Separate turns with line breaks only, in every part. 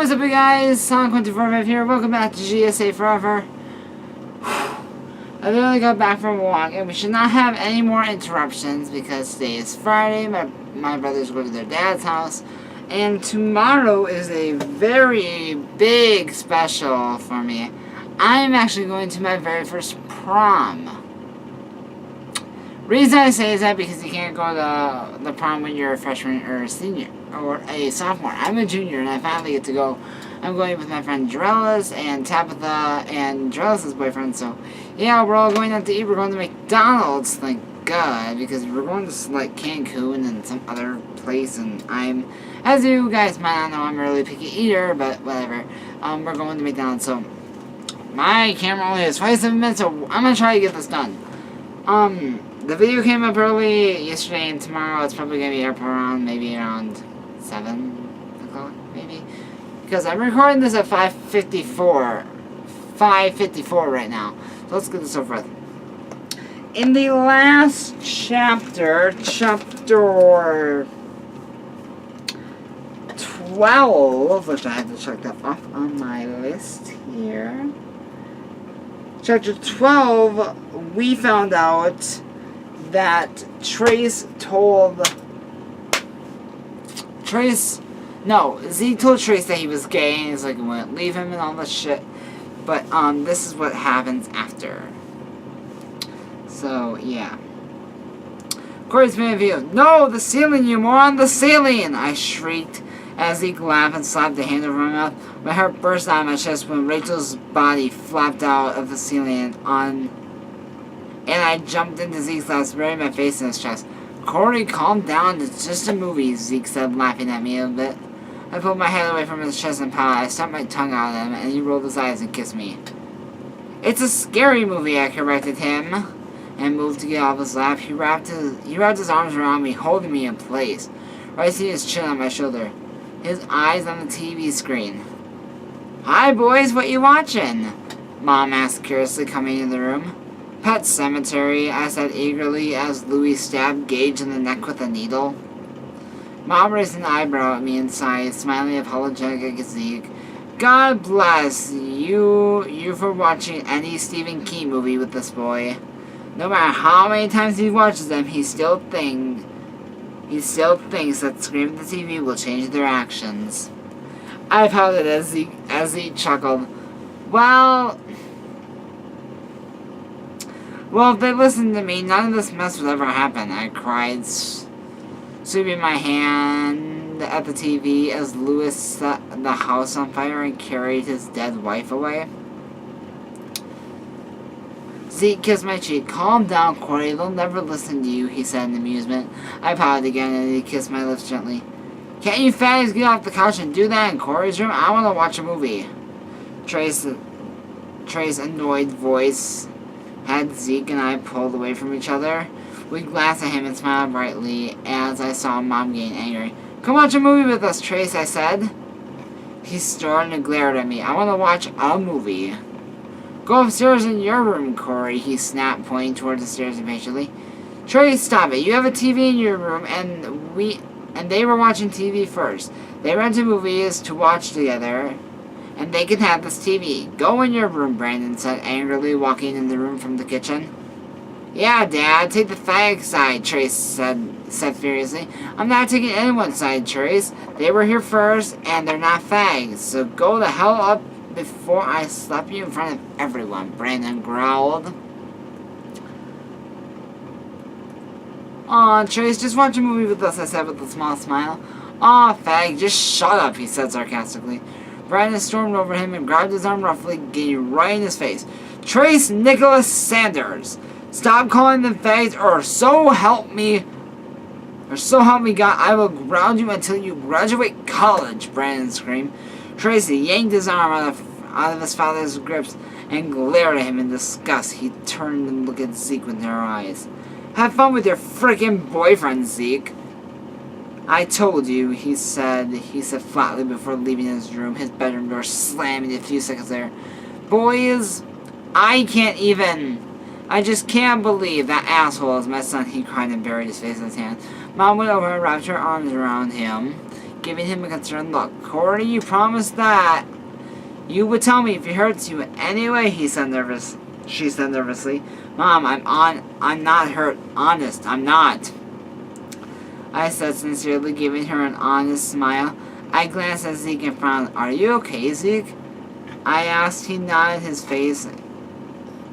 What's up, you guys? Sonic245 here. Welcome back to GSA Forever. I literally got back from a walk, and we should not have any more interruptions because today is Friday. My brothers go to their dad's house, and tomorrow is a very big special for me. I'm actually going to my very first prom. Reason I say is that because you can't go to the prom when you're a freshman or a senior or a sophomore. I'm a junior and I finally get to go. I'm going with my friend Drelis and Tabitha and Drelis' boyfriend. So yeah, we're all going out to eat. We're going to McDonald's, thank God, because we're going to like Cancun and some other place. And I'm, as you guys might not know, I'm a really picky eater, but whatever. We're going to McDonald's. So my camera only has 27 minutes, so I'm gonna try to get this done. The video came up early yesterday, and tomorrow it's probably going to be up around, maybe around 7 o'clock, maybe. Because I'm recording this at 5:54 right now. So let's get this over with. In the last chapter 12, which I have to check that off on my list here. Chapter 12, we found out that Zeke told Trace that he was gay, and he's like, he wouldn't leave him and all this shit. But, this is what happens after. So, yeah. Corey's point of view. No, the ceiling, you moron, the ceiling! I shrieked as Zeke laughed and slapped the hand over my mouth. My heart burst out of my chest when Rachel's body flapped out of the ceiling and I jumped into Zeke's lap, burying my face in his chest. Corey, calm down. It's just a movie, Zeke said, laughing at me a bit. I pulled my head away from his chest and pouted. I stuck my tongue out at him, and he rolled his eyes and kissed me. It's a scary movie, I corrected him, and moved to get off his lap. He wrapped his arms around me, holding me in place, resting his chin on my shoulder, his eyes on the TV screen. Hi, boys, what you watching? Mom asked curiously, coming into the room. Pet Cemetery, I said eagerly as Louis stabbed Gage in the neck with a needle. Mom raised an eyebrow at me and sighed, smiling apologetic at Zeke. God bless you for watching any Stephen King movie with this boy. No matter how many times he watches them, he still thinks that screaming at the TV will change their actions. I pouted as Zeke chuckled. Well, if they listened to me, none of this mess would ever happen, I cried, sweeping my hand at the TV as Louis set the house on fire and carried his dead wife away. Zeke kissed my cheek. Calm down, Corey. They'll never listen to you, he said in amusement. I pouted again and he kissed my lips gently. Can't you fatties get off the couch and do that in Corey's room? I want to watch a movie. Trey's annoyed voice had Zeke and I pulled away from each other. We glanced at him and smiled brightly as I saw Mom getting angry. Come watch a movie with us, Trace, I said. He snorted and glared at me. I want to watch a movie. Go upstairs in your room, Corey, he snapped, pointing towards the stairs impatiently. Trace, stop it. You have a TV in your room, and they were watching TV first. They rented movies to watch together, and they can have this TV. Go in your room, Brandon said angrily, walking in the room from the kitchen. Yeah, Dad, take the fag side, Trace said furiously. I'm not taking anyone's side, Trace. They were here first, and they're not fags, so go the hell up before I slap you in front of everyone, Brandon growled. Aw, Trace, just watch a movie with us, I said with a small smile. Aw, fag, just shut up, he said sarcastically. Brandon stormed over him and grabbed his arm roughly, getting right in his face. Trace Nicholas Sanders, stop calling them fags, or so help me God, I will ground you until you graduate college, Brandon screamed. Tracy yanked his arm out of his father's grips and glared at him in disgust. He turned and looked at Zeke with narrow eyes. Have fun with your frickin' boyfriend, Zeke. I told you, he said flatly before leaving his room, his bedroom door slamming a few seconds later. Boys, I just can't believe that asshole is my son, he cried and buried his face in his hand. Mom went over and wrapped her arms around him. giving him a concerned look. Corey, you promised that you would tell me if he hurts you anyway, she said nervously. Mom, I'm not hurt. Honest, I'm not. I said sincerely, giving her an honest smile. I glanced at Zeke and frowned. Are you okay, Zeke? I asked. He nodded, his face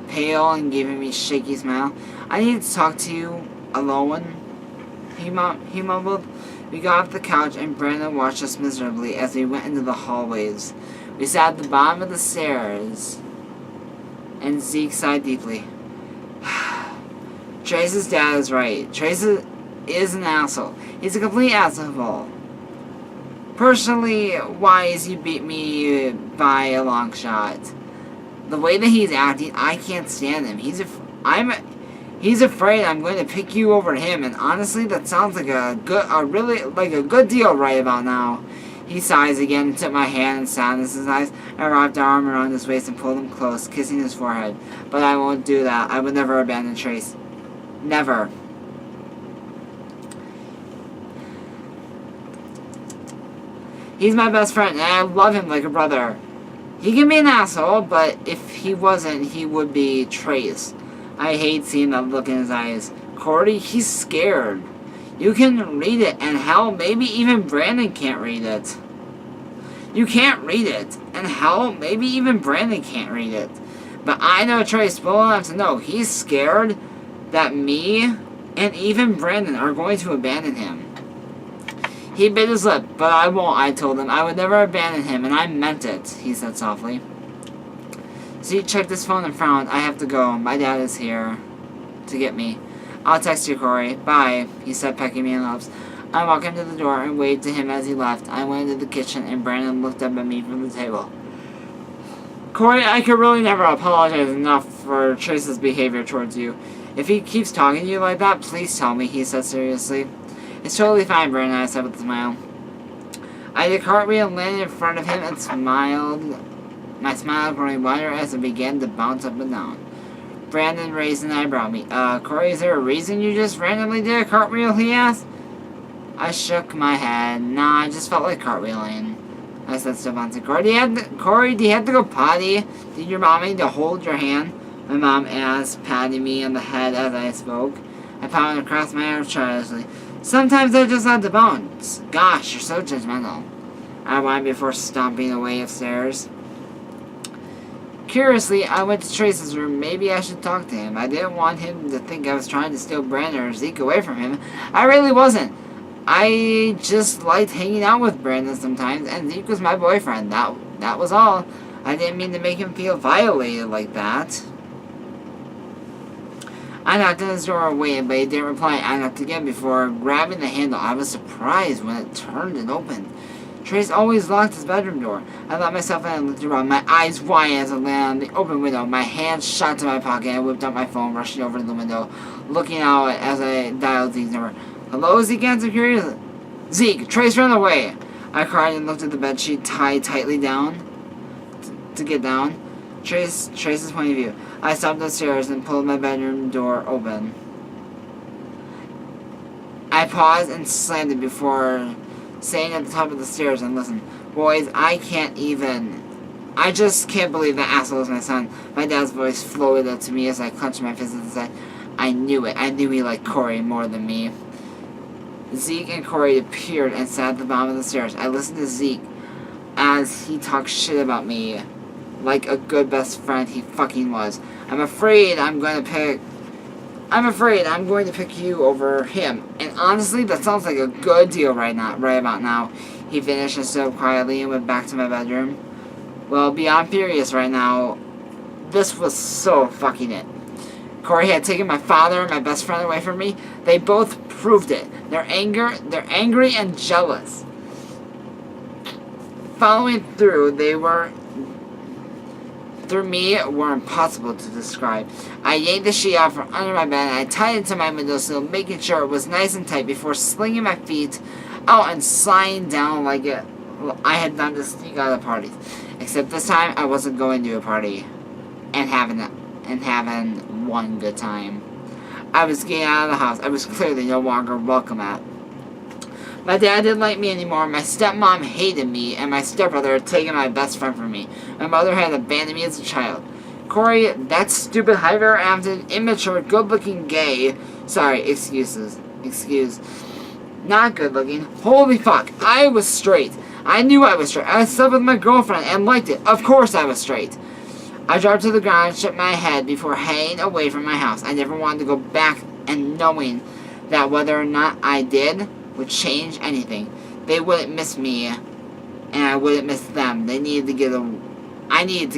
pale and giving me a shaky smile. I need to talk to you alone, he mumbled. We got off the couch and Brandon watched us miserably as we went into the hallways. We sat at the bottom of the stairs, and Zeke sighed deeply. Trace's dad is right. Trace is an asshole. He's a complete asshole. Personally, wise, he beat me by a long shot. The way that he's acting, I can't stand him. He's afraid I'm going to pick you over him, and honestly, that sounds like a good deal right about now. He sighs again and took my hand and sadness in his eyes. I wrapped our arm around his waist and pulled him close, kissing his forehead. But I won't do that. I would never abandon Trace. Never. He's my best friend, and I love him like a brother. He can be an asshole, but if he wasn't, he would be Trace. I hate seeing that look in his eyes. Cordy, he's scared. You can read it, and hell, maybe even Brandon can't read it. You can't read it, and hell, maybe even Brandon can't read it. But I know Trace well enough to know he's scared that me and even Brandon are going to abandon him. He bit his lip, but I won't, I told him. I would never abandon him, and I meant it, he said softly. Zeke checked his phone and frowned. I have to go. My dad is here to get me. I'll text you, Corey. Bye, he said, pecking me in the lips. I walked him to the door and waved to him as he left. I went into the kitchen, and Brandon looked up at me from the table. Corey, I could really never apologize enough for Trace's behavior towards you. If he keeps talking to you like that, please tell me, he said seriously. It's totally fine, Brandon, I said with a smile. I did a cartwheel and landed in front of him and smiled. My smile growing wider as it began to bounce up and down. Brandon raised an eyebrow at me. Corey, is there a reason you just randomly did a cartwheel, he asked? I shook my head. Nah, I just felt like cartwheeling. I said still bouncing. Corey, do you have to go potty? Did your mom need to hold your hand? My mom asked, patting me on the head as I spoke. I pounded across my arms childishly. Sometimes I just let the bones. Gosh, you're so judgmental. I whined before stomping away upstairs. Curiously, I went to Trace's room. Maybe I should talk to him. I didn't want him to think I was trying to steal Brandon or Zeke away from him. I really wasn't. I just liked hanging out with Brandon sometimes, and Zeke was my boyfriend. That was all. I didn't mean to make him feel violated like that. I knocked on his door and waited, but he didn't reply. I knocked again before grabbing the handle. I was surprised when it turned and opened. Trace always locked his bedroom door. I let myself in and looked around, my eyes wide as I landed on the open window. My hand shot to my pocket. I whipped out my phone, rushing over to the window, looking out as I dialed Zeke's number. Hello, Zeke answered curiously. Zeke, Trace ran away. I cried and looked at the bedsheet tied tightly down to get down. Trace's point of view. I stopped upstairs and pulled my bedroom door open. I paused and slammed it before saying at the top of the stairs and listened. Boys, I just can't believe that asshole is my son. My dad's voice floated up to me as I clenched my fists and said, I knew it. I knew he liked Corey more than me. Zeke and Corey appeared and sat at the bottom of the stairs. I listened to Zeke as he talked shit about me like a good best friend he fucking was. I'm afraid I'm going to pick you over him. And honestly, that sounds like a good deal right about now. He finished and stood up quietly and went back to my bedroom. Well, beyond furious right now. This was so fucking it. Corey had taken my father and my best friend away from me. They both proved it. They're angry and jealous. Following through me were impossible to describe. I yanked the sheet out from under my bed and I tied it to my windowsill, making sure it was nice and tight before slinging my feet out and sliding down like I had done to sneak out of parties. Except this time I wasn't going to a party and having one good time. I was getting out of the house. I was clearly no longer welcome at. My dad didn't like me anymore, my stepmom hated me, and my stepbrother had taken my best friend from me. My mother had abandoned me as a child. Corey, that stupid, hyperactive, immature, good-looking gay... Sorry, excuse. Not good-looking. Holy fuck, I was straight. I knew I was straight. I slept with my girlfriend and liked it. Of course I was straight. I dropped to the ground and shook my head before hanging away from my house. I never wanted to go back, and knowing that whether or not I did would change anything. They wouldn't miss me, and I wouldn't miss them. I needed to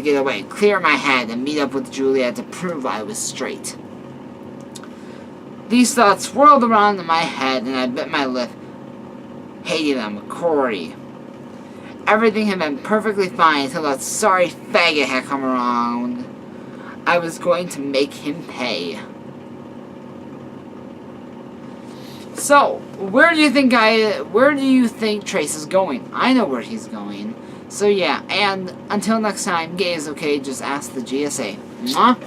get away, clear my head, and meet up with Julia to prove I was straight. These thoughts swirled around in my head, and I bit my lip. Hating them, Corey. Everything had been perfectly fine until that sorry faggot had come around. I was going to make him pay. So, where do you think Trace is going? I know where he's going. So yeah, and until next time, gay is okay, just ask the GSA. Mwah.